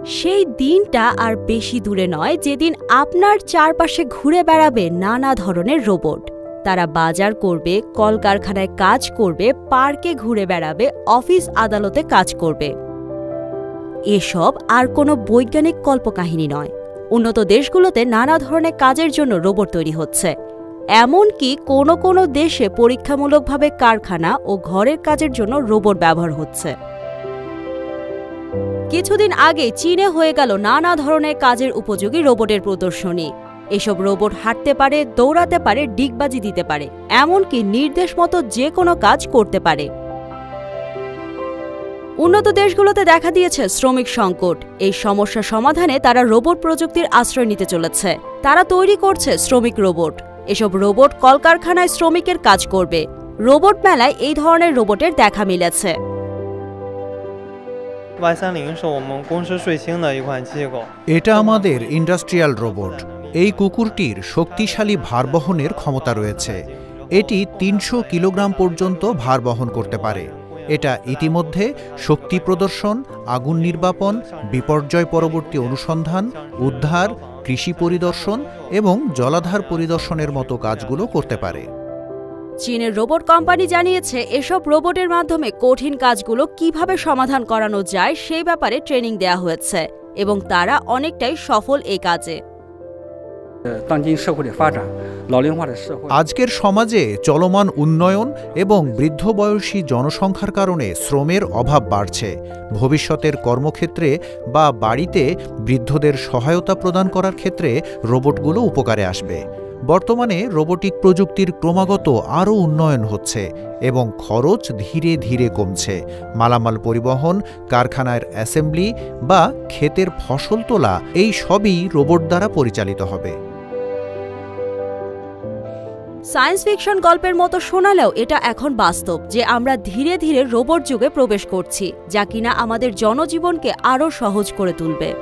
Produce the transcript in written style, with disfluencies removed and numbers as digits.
সেই দিনটা আর বেশি দূরে নয় যেদিন আপনার চারপাশে ঘুরে বেড়াবে নানা ধরনের রোবট। তারা বাজার করবে, কলকারখানায় কাজ করবে, পার্কে ঘুরে বেড়াবে, অফিস আদালতে কাজ করবে। এসব আর কোনো বৈজ্ঞানিক কল্পকাহিনী নয়। উন্নত দেশগুলোতে নানা ধরনের কাজের জন্য রোবট তৈরি হচ্ছে। এমনকি কোনো কোনো দেশে পরীক্ষামূলকভাবে কারখানা ও ঘরের কাজের জন্য রোবট ব্যবহার হচ্ছে। কিছুদিন আগে চীনে হয়ে গেল নানা ধরনের কাজের উপযোগী রোবটের প্রদর্শনী। এসব রোবট হাঁটতে পারে, দৌড়াতে পারে, ডিগবাজি দিতে পারে, এমনকি নির্দেশ মতো যে কোনো কাজ করতে পারে। উন্নত দেশগুলোতে দেখা দিয়েছে শ্রমিক সংকট। এই সমস্যা সমাধানে তারা রোবট প্রযুক্তির আশ্রয় নিতে চলেছে। তারা তৈরি করছে শ্রমিক রোবট। এসব রোবট কলকারখানায় শ্রমিকের কাজ করবে। রোবট মেলায় এই ধরনের রোবটের দেখা মিলেছে। এটা আমাদের ইন্ডাস্ট্রিয়াল রোবট। এই কুকুরটির শক্তিশালী ভার বহনের ক্ষমতা রয়েছে। এটি ৩০০ কিলোগ্রাম পর্যন্ত ভার বহন করতে পারে। এটা ইতিমধ্যে শক্তি প্রদর্শন, আগুন নির্বাপন, বিপর্যয় পরবর্তী অনুসন্ধান, উদ্ধার, কৃষি পরিদর্শন এবং জলাধার পরিদর্শনের মতো কাজগুলো করতে পারে। চীনের রোবট কোম্পানি জানিয়েছে এসব রোবটের মাধ্যমে কঠিন কাজগুলো কিভাবে সমাধান করানো যায় সেই ব্যাপারে ট্রেনিং দেওয়া হয়েছে এবং তারা অনেকটাই সফল এই কাজে। আজকের সমাজে চলমান উন্নয়ন এবং বৃদ্ধ বয়সী জনসংখ্যার কারণে শ্রমের অভাব বাড়ছে। ভবিষ্যতের কর্মক্ষেত্রে বা বাড়িতে বৃদ্ধদের সহায়তা প্রদান করার ক্ষেত্রে রোবটগুলো উপকারে আসবে। বর্তমানে রোবোটিক প্রযুক্তির ক্রমাগত আরও উন্নয়ন হচ্ছে এবং খরচ ধীরে ধীরে কমছে। মালামাল পরিবহন, কারখানার অ্যাসেম্বলি বা ক্ষেতের ফসল তোলা, এই সবই রোবট দ্বারা পরিচালিত হবে। সায়েন্স ফিকশন গল্পের মতো শোনালেও এটা এখন বাস্তব যে আমরা ধীরে ধীরে রোবট যুগে প্রবেশ করছি, যা কিনা আমাদের জনজীবনকে আরও সহজ করে তুলবে।